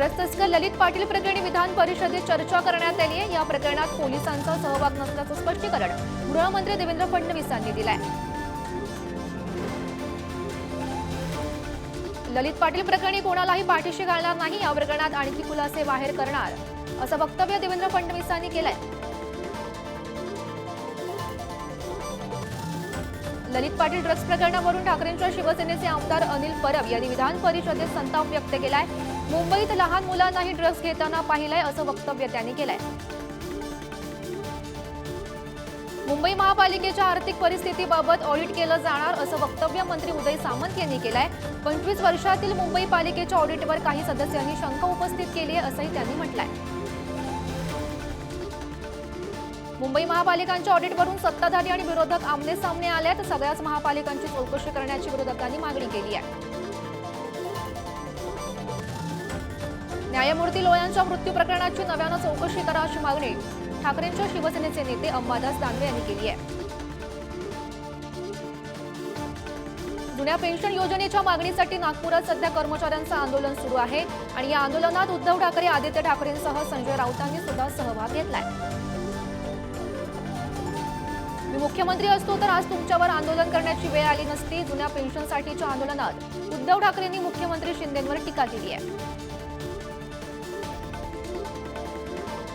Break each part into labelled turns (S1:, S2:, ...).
S1: Drugs तस्कर ललित पाटील प्रकरणी विधान परिषदेत चर्चा करण्यात आली आहे। या प्रकरणात पोलिसांचा सहभाग नसल्याचं स्पष्टीकरण गृहमंत्री देवेंद्र फडणवीस यांनी दिलं आहे। ललित पाटील प्रकरणी कोणालाही पाठीशी घालणार नाही, या प्रकरणात आणखी खुलासे बाहेर करणार असं वक्तव्य देवेंद्र फडणवीस यांनी केलंय। ललित पाटील ड्रग्स प्रकरणावरून ठाकरेंच्या शिवसेनेचे आमदार अनिल परब यांनी विधान परिषदेत संताप व्यक्त केलाय। मुंबईत लहान मुलांनाही ड्रग्स घेताना पाहिलंय असं वक्तव्य त्यांनी केलंय। मुंबई महापालिकेच्या आर्थिक परिस्थितीबाबत ऑडिट केलं जाणार असं वक्तव्य मंत्री उदय सामंत यांनी केलंय। 25 वर्षातील मुंबई पालिकेच्या ऑडिटवर काही सदस्यांनी शंका उपस्थित केली आहे असंही त्यांनी म्हटलंय। मुंबई महापालिकांच्या ऑडिटवरून सत्ताधारी आणि विरोधक आमने सामने आलेत। सगळ्याच महापालिकांची चौकशी करण्याची विरोधकांनी मागणी केली आहे। न्यायमूर्ती लोयांच्या मृत्यू प्रकरणाची नव्यानं चौकशी करा अशी मागणी ठाकरेंच्या शिवसेनेचे नेते अंबादास दानवे यांनी केली आहे। जुन्या पेन्शन योजनेच्या मागणीसाठी नागपुरात सध्या कर्मचाऱ्यांचं आंदोलन सुरू आहे आणि या आंदोलनात उद्धव ठाकरे, आदित्य ठाकरेंसह संजय राऊतांनी सुद्धा सहभाग घेतलाय। मी मुख्यमंत्री असतो तर आज तुमच्यावर आंदोलन करण्याची वेळ आली नसती। जुन्या पेन्शनसाठीच्या आंदोलनात उद्धव ठाकरेंनी मुख्यमंत्री शिंदेंवर टीका केली आहे।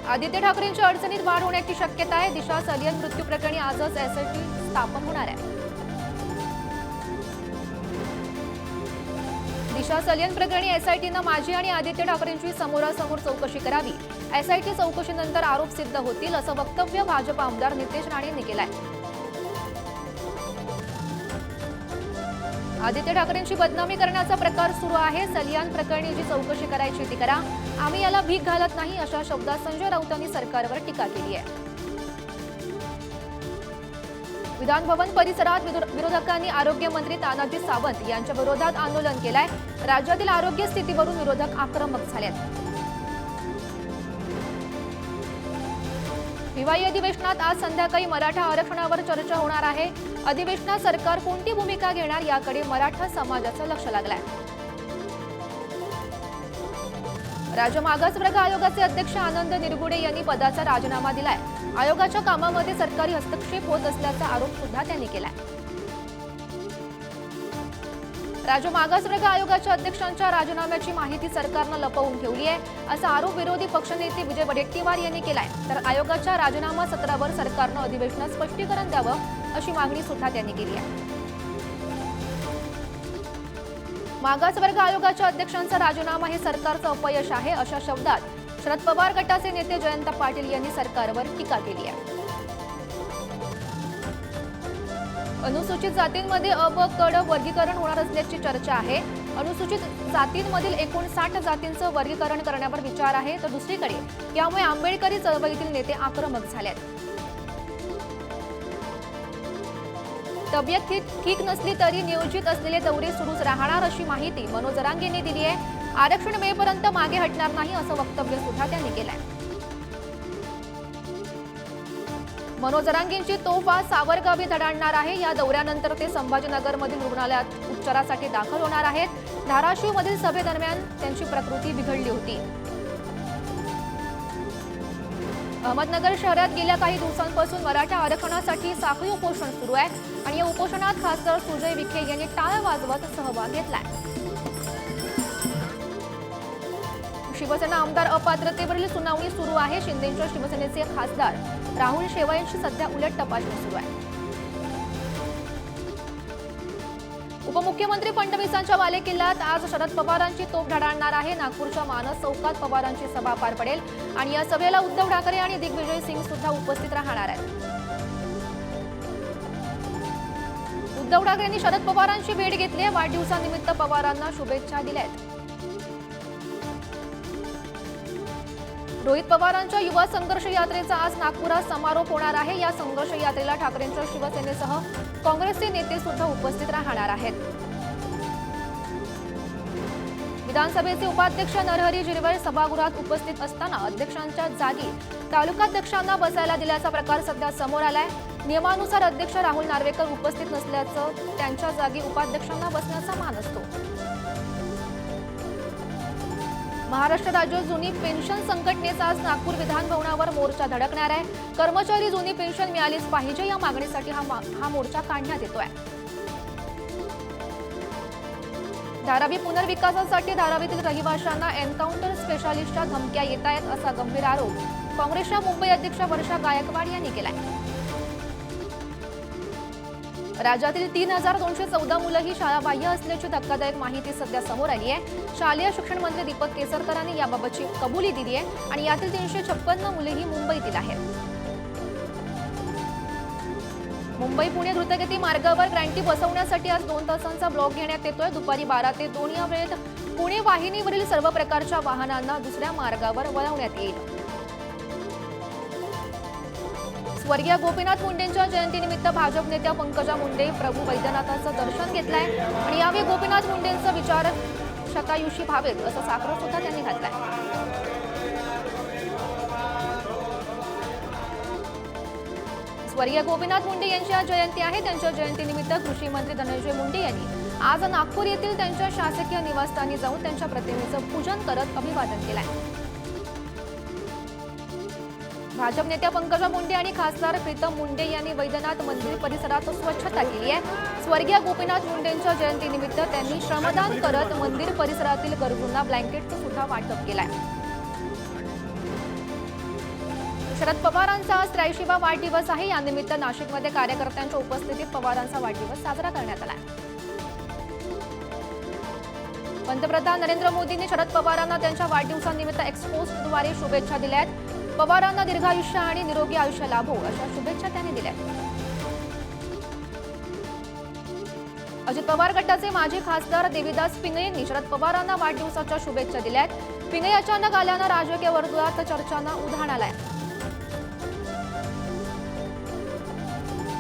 S1: आदित्य ठाकरेंच्या अडचणीत वाढ होण्याची शक्यता आहे। दिशा सलियन मृत्यू प्रकरणी आजच एसआयटी स्थापन होणार आहे। दिशा सलियन प्रकरणी एसआयटीनं माझी आणि आदित्य ठाकरेंची समोरासमोर चौकशी करावी। एसआयटी चौकशीनंतर आरोप सिद्ध होतील असं वक्तव्य भाजप आमदार नितेश राणे यांनी केलंय। आदित्य ठाकरेंची बदनामी करण्याचा प्रकार सुरू आहे। सलियन प्रकरणी जी चौकशी करायची ती करा, आम्ही याला भीक घालत नाही अशा शब्दात संजय राऊतांनी सरकारवर टीका केली आहे। विधान भवन परिसरात विरोधकांनी आरोग्य मंत्री तानाजी सावंत यांच्या विरोधात आंदोलन केलंय। राज्यातील आरोग्य स्थितीवरून विरोधक आक्रमक झालेत। हिवाळी अधिवेशनात आज संध्याकाळी मराठा आरक्षणावर चर्चा होणार आहे। अधिवेशनात सरकार कोणती भूमिका घेणार याकडे मराठा समाजाचं लक्ष लागलंय। राज्य मागासवर्ग आयोगाचे अध्यक्ष आनंद निरगुडे यांनी पदाचा राजीनामा दिलाय। आयोगाच्या कामामध्ये सरकारी हस्तक्षेप होत असल्याचा आरोप सुद्धा त्यांनी केलाय। राज्य मागासवर्ग आयोगाच्या अध्यक्षांच्या राजीनाम्याची माहिती सरकारनं लपवून ठेवली आहे असा आरोप विरोधी पक्षनेते विजय वडेट्टीवार यांनी केलाय। तर आयोगाच्या राजीनामा सत्रावर सरकारनं अधिवेशनात स्पष्टीकरण द्यावं अशी मागणी सुद्धा त्यांनी केली आहे। मागासवर्ग आयोगाच्या अध्यक्षांचा राजीनामा हे सरकारचं अपयश आहे अशा शब्दात शरद पवार गटाचे नेते जयंत पाटील यांनी सरकारवर टीका केली आहे। अनुसूचित जातींमध्ये अ ब क ड वर्गीकरण होणार असल्याची चर्चा आहे। अनुसूचित जातींमधील एकूण 60 जातींचं वर्गीकरण करण्यावर विचार आहे। तर दुसरीकडे यामुळे आंबेडकरी चळवळीतील नेते आक्रमक झालेत। तब्येत ठीक नसली तरी नियोजित असलेले दौरे सुरूच राहणार अशी माहिती मनोज जरांगेंनी दिली आहे। आरक्षण मिळेपर्यंत मागे हटणार नाही असं वक्तव्य सुद्धा त्यांनी केलंय। मनोज जरांगेंची तोफ आज सावरगावी धडाडणार आहे। या दौऱ्यानंतर ते संभाजीनगरमधील रुग्णालयात उपचारासाठी दाखल होणार आहेत। धाराशिवमधील सभेदरम्यान त्यांची प्रकृती बिघडली होती। अहमदनगर शहरात गेल्या काही दिवसांपासून मराठा आरक्षणासाठी साखळी उपोषण सुरू आहे आणि या उपोषणात खासदार सुजय विखे यांनी टाळ वाजवत सहभाग घेतलाय। शिवसेना आमदार अपात्रतेवरील सुनावणी सुरू आहे। शिंदेच्या शिवसेनेचे खासदार राहुल शेवाळे यांची सध्या उलट तपासणी सुरू आहे। उपमुख्यमंत्री फडणवीसांच्या बालेकिल्ल्यात आज शरद पवारांची तोफ धडाडणार आहे। नागपूरच्या मानस चौकात पवारांची सभा पार पडेल आणि या सभेला उद्धव ठाकरे आणि दिग्विजय सिंग सुद्धा उपस्थित राहणार आहेत। उद्धव ठाकरेंनी शरद पवारांची भेट घेतली आहे। वाढदिवसानिमित्त पवारांना शुभेच्छा दिल्या आहेत। रोहित पवारांच्या युवा संघर्ष यात्रेचा आज नागपुरात समारोप होणार आहे। या संघर्ष यात्रेला ठाकरेंच्या शिवसेनेसह काँग्रेसचे नेते सुद्धा उपस्थित राहणार आहेत। विधानसभेचे उपाध्यक्ष नरहरी झिरवळ सभागृहात उपस्थित असताना अध्यक्षांच्या जागी तालुकाध्यक्षांना बसायला दिल्याचा प्रकार सध्या समोर आलाय। नियमानुसार अध्यक्ष राहुल नार्वेकर उपस्थित नसल्याचं त्यांच्या जागी उपाध्यक्षांना बसण्याचा मान असतो। महाराष्ट्र राज्य जुनी पेन्शन संघटनेचा आज नागपूर विधान भवनावर मोर्चा धडकणार आहे। कर्मचारी जुनी पेन्शन मिळालीच पाहिजे या मागणीसाठी हा मोर्चा काढण्यात येतोय। धारावी पुनर्विकासासाठी धारावीतील रहिवाशांना एन्काउंटर स्पेशालिस्टच्या धमक्या येत आहेत असा गंभीर आरोप काँग्रेसच्या मुंबई अध्यक्ष वर्षा गायकवाड यांनी केलाय। राज्यातील 3214 मुलं ही शाळाबाह्य असल्याची धक्कादायक माहिती सध्या समोर आली आहे। शालेय शिक्षण मंत्री दीपक केसरकरांनी याबाबतची कबुली दिली आहे आणि यातील 356 मुले ही मुंबईतील आहेत। मुंबई पुणे द्रुतगती मार्गावर क्रांती बसवण्यासाठी आज 2 तासांचा ब्लॉक घेण्यात येतोय। दुपारी 12 ते 2 या वेळेत पुणे वाहिनीवरील सर्व प्रकारच्या वाहनांना दुसऱ्या मार्गावर वळवण्यात येईल। स्वर्गीय गोपीनाथ मुंडेंच्या जयंतीनिमित्त भाजप नेत्या पंकजा मुंडे प्रभू वैद्यनाथांचं दर्शन घेतलंय आणि यावेळी गोपीनाथ मुंडेंचे विचार शतायुषी व्हावेत असं साकडं सुद्धा त्यांनी घातलंय। स्वर्गीय गोपीनाथ मुंडे यांची आज जयंती आहे। त्यांच्या जयंतीनिमित्त कृषी मंत्री धनंजय मुंडे यांनी आज नागपूर येथील त्यांच्या शासकीय निवासस्थानी जाऊन त्यांच्या प्रतिमेचं पूजन करत अभिवादन केलंय। भाजप नेत्या पंकजा मुंडे आणि खासदार प्रीतम मुंडे यांनी वैद्यनाथ मंदिर परिसरात स्वच्छता केली आहे। स्वर्गीय गोपीनाथ मुंडेंच्या जयंतीनिमित्त त्यांनी श्रमदान करत मंदिर परिसरातील गरजूंना ब्लँकेटचं सुद्धा वाटप केलंय। शरद पवारांचा आज 83वा वाढदिवस आहे। यानिमित्त नाशिकमध्ये कार्यकर्त्यांच्या उपस्थितीत पवारांचा वाढदिवस साजरा करण्यात आला। पंतप्रधान नरेंद्र मोदींनी शरद पवारांना त्यांच्या वाढदिवसानिमित्त एक्स पोस्टद्वारे शुभेच्छा दिल्या आहेत। पवारांना दीर्घायुष्य आणि निरोगी आयुष्य लाभो अशा शुभेच्छा त्यांनी दिल्या। अजित पवार गटाचे माजी खासदार देवीदास पिंगळे यांनी शरद पवारांना वाढदिवसाच्या शुभेच्छा दिल्या आहेत। पिंगळे अचानक आल्यानं राजकीय वर्तुळात चर्चांना उधाण आलंय।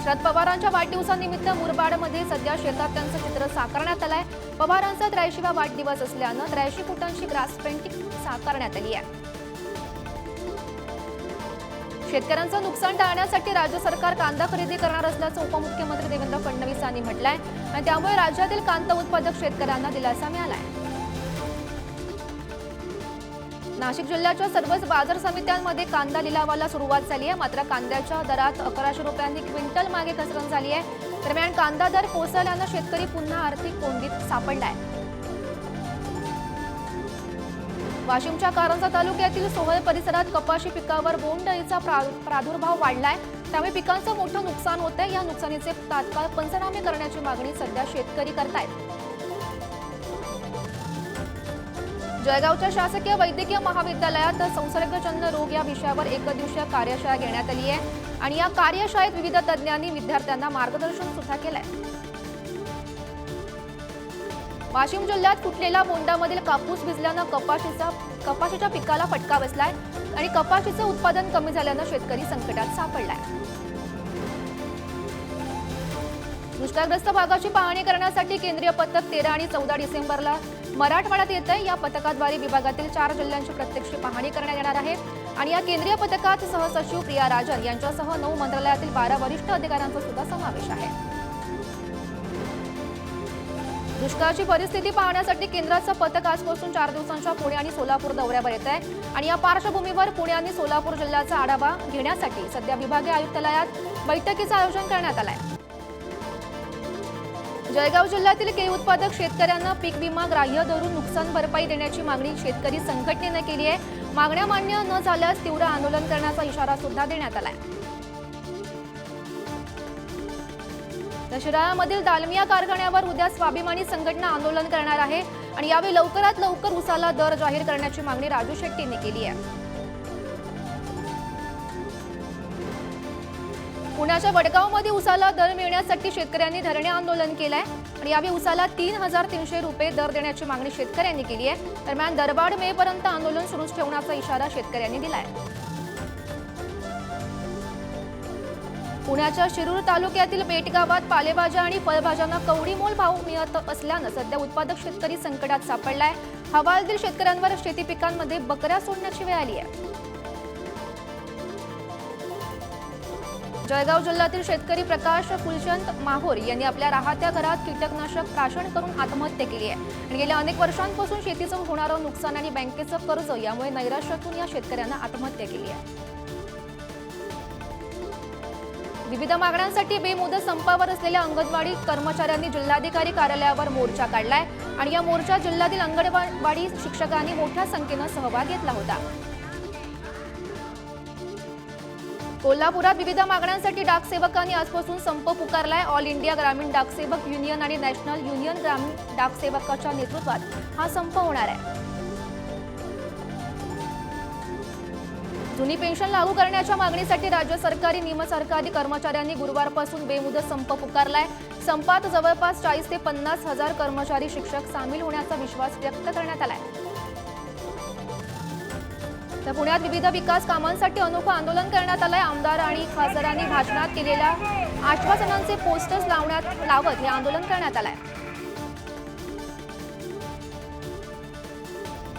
S1: शरद पवारांच्या वाढदिवसानिमित्त मुरबाडमध्ये सध्या शेतात त्यांचं चित्र साकारण्यात आलंय। पवारांचा 83वा वाढदिवस असल्यानं 83 फुटांची ग्रास पेंटिंग साकारण्यात आली आहे। शेतकऱ्यांचं नुकसान टाळण्यासाठी राज्य सरकार कांदा खरेदी करणार असल्याचं उपमुख्यमंत्री देवेंद्र फडणवीस यांनी म्हटलंय आणि त्यामुळे राज्यातील कांदा उत्पादक शेतकऱ्यांना दिलासा मिळालाय। नाशिक जिल्ह्याच्या सर्वच बाजार समित्यांमध्ये कांदा लिलावाला सुरुवात झाली आहे। मात्र कांद्याच्या दरात 1100 रुपयांनी क्विंटल मागे घसरण झाली आहे। दरम्यान कांदा दर कोसळल्यानं शेतकरी पुन्हा आर्थिक कोंडीत सापडलाय। वाशिमच्या कारंजा तालुक्यातील सोहळ परिसरात कपाशी पिकावर बोंड अळीचा प्रादुर्भाव वाढलाय। त्यामुळे पिकांचं मोठं नुकसान होतंय। या नुकसानीचे तात्काळ पंचनामे करण्याची मागणी सध्या शेतकरी करतायत। जळगावच्या शासकीय वैद्यकीय महाविद्यालयात संसर्गजन्य रोग या विषयावर एकदिवसीय कार्यशाळा घेण्यात आली आहे आणि या कार्यशाळेत विविध तज्ज्ञांनी विद्यार्थ्यांना मार्गदर्शन सुद्धा केलंय। वाशिम जिल्ह्यात फुटलेल्या बोंडामधील कापूस भिजल्यानं कपाशीच्या पिकाला फटका बसलाय आणि कपाशीचं उत्पादन कमी झाल्यानं शेतकरी संकटात सापडलाय। दुष्काळग्रस्त भागाची पाहणी करण्यासाठी केंद्रीय पथक 13 आणि 14 डिसेंबरला मराठवाड्यात येत आहे। या पथकाद्वारे विभागातील 4 जिल्ह्यांची प्रत्यक्ष पाहणी करण्यात येणार आहे आणि या केंद्रीय पथकात सहसचिव प्रिया राजन यांच्यासह 9 मंत्रालयातील 12 वरिष्ठ अधिकाऱ्यांचा सुद्धा समावेश आहे। दुष्काळाची परिस्थिती पाहण्यासाठी केंद्राचं पथक आजपासून 4 दिवसांच्या पुणे आणि सोलापूर दौऱ्यावर येत आहे आणि या पार्श्वभूमीवर पुणे आणि सोलापूर जिल्ह्याचा आढावा घेण्यासाठी सध्या विभागीय आयुक्तालयात बैठकीचं आयोजन करण्यात आलंय। जळगाव जिल्ह्यातील केळी उत्पादक शेतकऱ्यांना पीक विमा ग्राह्य धरून नुकसान भरपाई देण्याची मागणी शेतकरी संघटनेने केली आहे। मागण्या मान्य न झाल्यास तीव्र आंदोलन करण्याचा इशारा सुद्धा देण्यात आलाय। शिराळ्यामधील दालमिया कारखान्यावर उद्या स्वाभिमानी संघटना आंदोलन करणार आहे आणि यावेळी लवकरात लवकर उसाला दर जाहीर करण्याची मागणी राजू शेट्टींनी केली आहे। पुण्याच्या वडगावमध्ये उसाला दर मिळण्यासाठी शेतकऱ्यांनी धरणे आंदोलन केलंय आणि यावेळी उसाला 3300 रुपये दर देण्याची मागणी शेतकऱ्यांनी केली आहे। दरम्यान दरबाड मेपर्यंत आंदोलन सुरूच ठेवण्याचा इशारा शेतकऱ्यांनी दिलाय। पुण्याच्या शिरूर तालुक्यातील बेट गावात पालेभाज्या आणि फळभाज्यांना कवडीमोल भाव मिळत असल्यानं सध्या उत्पादक शेतकरी संकटात सापडलाय। हवालदिल शेतकऱ्यांवर शेती पिकांमध्ये बकऱ्या सोडण्याची वेळ आली आहे। जळगाव जिल्ह्यातील शेतकरी प्रकाश फुलचंद माहोर यांनी आपल्या राहत्या घरात कीटकनाशक प्राशन करून आत्महत्या केली आहे आणि गेल्या अनेक वर्षांपासून शेतीचं होणारं नुकसान आणि बँकेचं कर्ज यामुळे नैराश्यातून या शेतकऱ्यांना आत्महत्या केली आहे। विविध मागण्यांसाठी बेमुदत संपावर असलेल्या अंगणवाडी कर्मचाऱ्यांनी जिल्हाधिकारी कार्यालयावर मोर्चा काढलाय आणि या मोर्चात जिल्ह्यातील अंगणवाडी शिक्षकांनी मोठ्या संख्येनं सहभाग घेतला होता। कोल्हापुरात विविध मागण्यांसाठी डाकसेवकांनी आजपासून संप पुकारलाय। ऑल इंडिया ग्रामीण डाकसेवक युनियन आणि नॅशनल युनियन ग्रामीण डाकसेवकाच्या नेतृत्वात हा संप होणार आहे। जुनी पेन्शन लागू करण्याच्या मागणीसाठी राज्य सरकारी निमसरकारी कर्मचाऱ्यांनी गुरुवारपासून बेमुदत संप पुकारलाय। संपात जवळपास 40 ते 50 हजार कर्मचारी शिक्षक सामील होण्याचा विश्वास व्यक्त करण्यात आलाय। तर पुण्यात विविध विकास कामांसाठी अनोखं आंदोलन करण्यात आलंय। आमदार आणि खासदारांनी भाषणात केलेल्या आश्वासनांचे पोस्टर्स लावत हे आंदोलन करण्यात आलंय।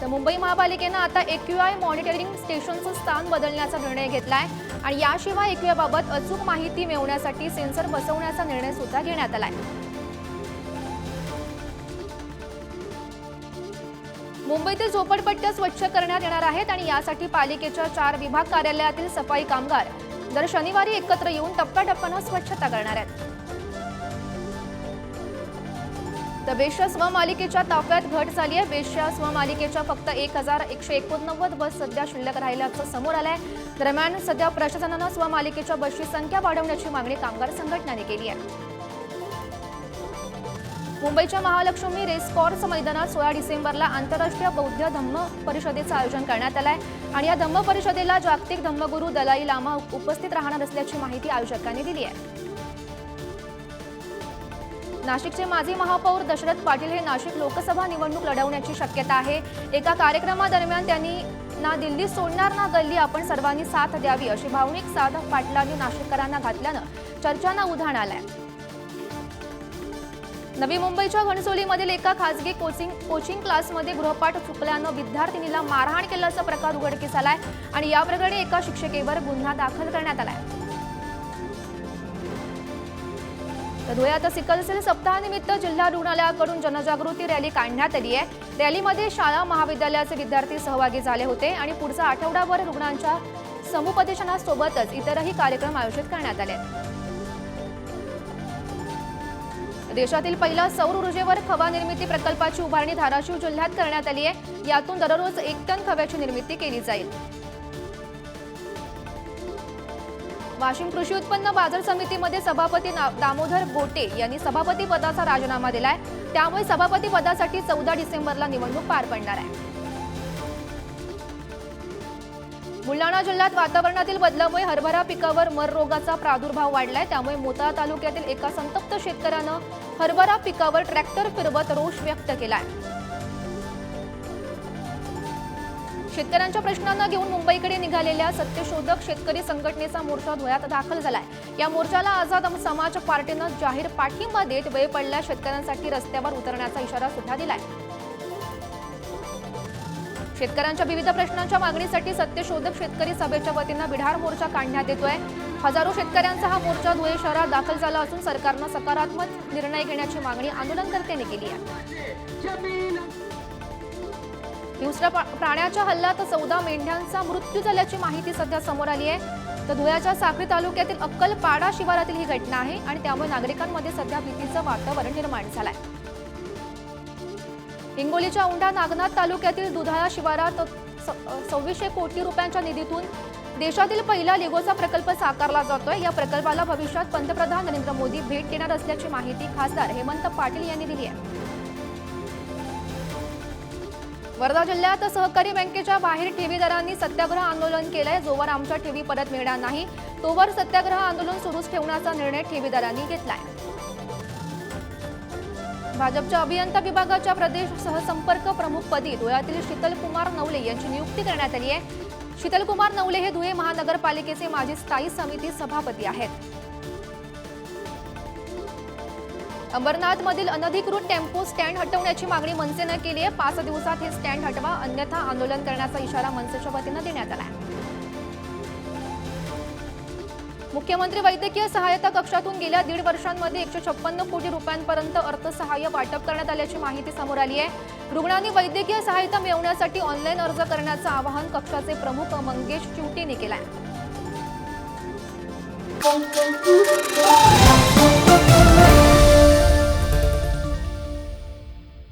S1: तर मुंबई महापालिकेनं आता एक्यूआय मॉनिटरिंग स्टेशनचं स्थान बदलण्याचा निर्णय घेतलाय आणि याशिवाय एक्यूआय बाबत अचूक माहिती मिळवण्यासाठी सेन्सर बसवण्याचा निर्णय सुद्धा घेण्यात आलाय। मुंबईतील झोपडपट्ट्या स्वच्छ करण्यात येणार आहेत आणि यासाठी पालिकेच्या 4 विभाग कार्यालयातील सफाई कामगार दर शनिवारी एकत्र येऊन टप्प्याटप्प्यानं स्वच्छता करणार आहेत। तर बेस्टच्या स्वमालिकेच्या ताफ्यात घट झाली आहे। बेस्टच्या स्वमालिकेच्या फक्त 1189 बस सध्या शिल्लक राहिल्याचं समोर आलंय। दरम्यान सध्या प्रशासनानं स्वमालिकेच्या बसची संख्या वाढवण्याची मागणी कामगार संघटनांनी केली आहे। मुंबईच्या महालक्ष्मी रेसकॉर्स मैदानात 16 डिसेंबरला आंतरराष्ट्रीय बौद्ध धम्म परिषदेचं आयोजन करण्यात आलंय आणि या धम्म परिषदेला जागतिक धम्मगुरू दलाई लामा उपस्थित राहणार असल्याची माहिती आयोजकांनी दिली आहे। नाशिकचे माजी महापौर दशरथ पाटील हे नाशिक लोकसभा निवडणूक लढवण्याची शक्यता आहे। एका कार्यक्रमादरम्यान त्यांनी ना दिल्ली सोडणार ना गल्ली, आपण सर्वांनी साथ द्यावी अशी भावनिक साथ पाटलांनी नाशिककरांना घातल्यानं चर्चांना उधाण आलंय। नवी मुंबईच्या घणसोलीमधील एका खासगी कोचिंग क्लासमध्ये गृहपाठ चुकल्यानं विद्यार्थिनीला मारहाण केल्याचा प्रकार उघडकीस आलाय आणि या प्रकरणी एका शिक्षिकेवर गुन्हा दाखल करण्यात आलाय। धुळ्यात सिकलसेल सप्ताहानिमित्त जिल्हा रुग्णालयाकडून जनजागृती रॅली काढण्यात आली आहे। रॅलीमध्ये शाळा महाविद्यालयाचे विद्यार्थी सहभागी झाले होते आणि पुढचा आठवडाभर रुग्णांच्या समुपदेशनासोबतच इतरही कार्यक्रम आयोजित करण्यात आले। देशातील पहिला सौर ऊर्जेवर खवा निर्मिती प्रकल्पाची उभारणी धाराशिव जिल्ह्यात करण्यात आली आहे। यातून दररोज 1 टन खव्याची निर्मिती केली जाईल। वाशिम कृषी उत्पन्न बाजार समितीमध्ये सभापती दामोदर गोटे यांनी सभापती पदाचा राजीनामा दिलाय। त्यामुळे सभापती पदासाठी 14 डिसेंबरला निवडणूक पार पडणार आहे। बुलढाणा जिल्ह्यात वातावरणातील बदलामुळे हरभरा पिकावर मर रोगाचा प्रादुर्भाव वाढलाय। त्यामुळे मोताळा तालुक्यातील एका संतप्त शेतकऱ्यानं हरभरा पिकावर ट्रॅक्टर फिरवत रोष व्यक्त केलाय। शेतकऱ्यांच्या प्रश्नांना घेऊन मुंबईकडे निघालेल्या सत्यशोधक शेतकरी संघटनेचा मोर्चा धुळ्यात दाखल झालाय। या मोर्चाला आझाद समाज पार्टीनं जाहीर पाठिंबा देत वेळ पडल्या शेतकऱ्यांसाठी रस्त्यावर उतरण्याचा इशारा सुद्धा दिलाय। शेतकऱ्यांच्या विविध प्रश्नांच्या मागणीसाठी सत्यशोधक शेतकरी सभेच्या वतीनं बिढार मोर्चा काढण्यात येतोय। हजारो शेतकऱ्यांचा हा मोर्चा धुळे शहरात दाखल झाला असून सरकारनं सकारात्मक निर्णय घेण्याची मागणी आंदोलनकर्त्यांनी केली आहे। हिंस्र प्राण्याच्या हल्ल्यात 14 मेंढ्यांचा मृत्यू झाल्याची माहिती सध्या समोर आली आहे। तर धुळ्याच्या साक्री तालुक्यातील अक्कलपाडा शिवारातील ही घटना आहे आणि त्यामुळे नागरिकांमध्ये सध्या भीतीचं वातावरण निर्माण झालंय। हिंगोलीच्या औंढा नागनाथ तालुक्यातील दुधाळा शिवारात 2600 कोटी रुपयांच्या निधीतून देशातील पहिला लिगोचा प्रकल्प साकारला जातोय। या प्रकल्पाला भविष्यात पंतप्रधान नरेंद्र मोदी भेट देणार असल्याची माहिती खासदार हेमंत पाटील यांनी दिली आहे। वर्धा जिल्ह्यात सहकारी बँकेच्या बाहेर ठेवीदारांनी सत्याग्रह आंदोलन केलंय। जोवर आमच्या ठेवी परत मिळणार नाही तोवर सत्याग्रह आंदोलन सुरूच ठेवण्याचा निर्णय ठेवीदारांनी घेतलाय। भाजपच्या अभियंता विभागाच्या प्रदेश सहसंपर्क प्रमुखपदी धुळ्यातील शीतलकुमार नवले यांची नियुक्ती करण्यात आली आहे। शीतलकुमार नवले हे धुळे महानगरपालिकेचे माजी स्थायी समिती सभापती आहेत। अंबरनाथमधील अनधिकृत टेम्पो स्टँड हटवण्याची मागणी मनसेनं केली आहे। 5 दिवसात हे स्टँड हटवा अन्यथा आंदोलन करण्याचा इशारा मनसेच्या वतीनं देण्यात आला आहे। मुख्यमंत्री वैद्यकीय सहायता कक्षातून गेल्या 1.5 वर्षांमध्ये 156 कोटी रुपयांपर्यंत अर्थसहाय्य वाटप करण्यात आल्याची माहिती समोर आली आहे। रुग्णांनी वैद्यकीय सहायता मिळवण्यासाठी ऑनलाईन अर्ज करण्याचं आवाहन कक्षाचे प्रमुख मंगेश चिवटेंनी केलं आहे।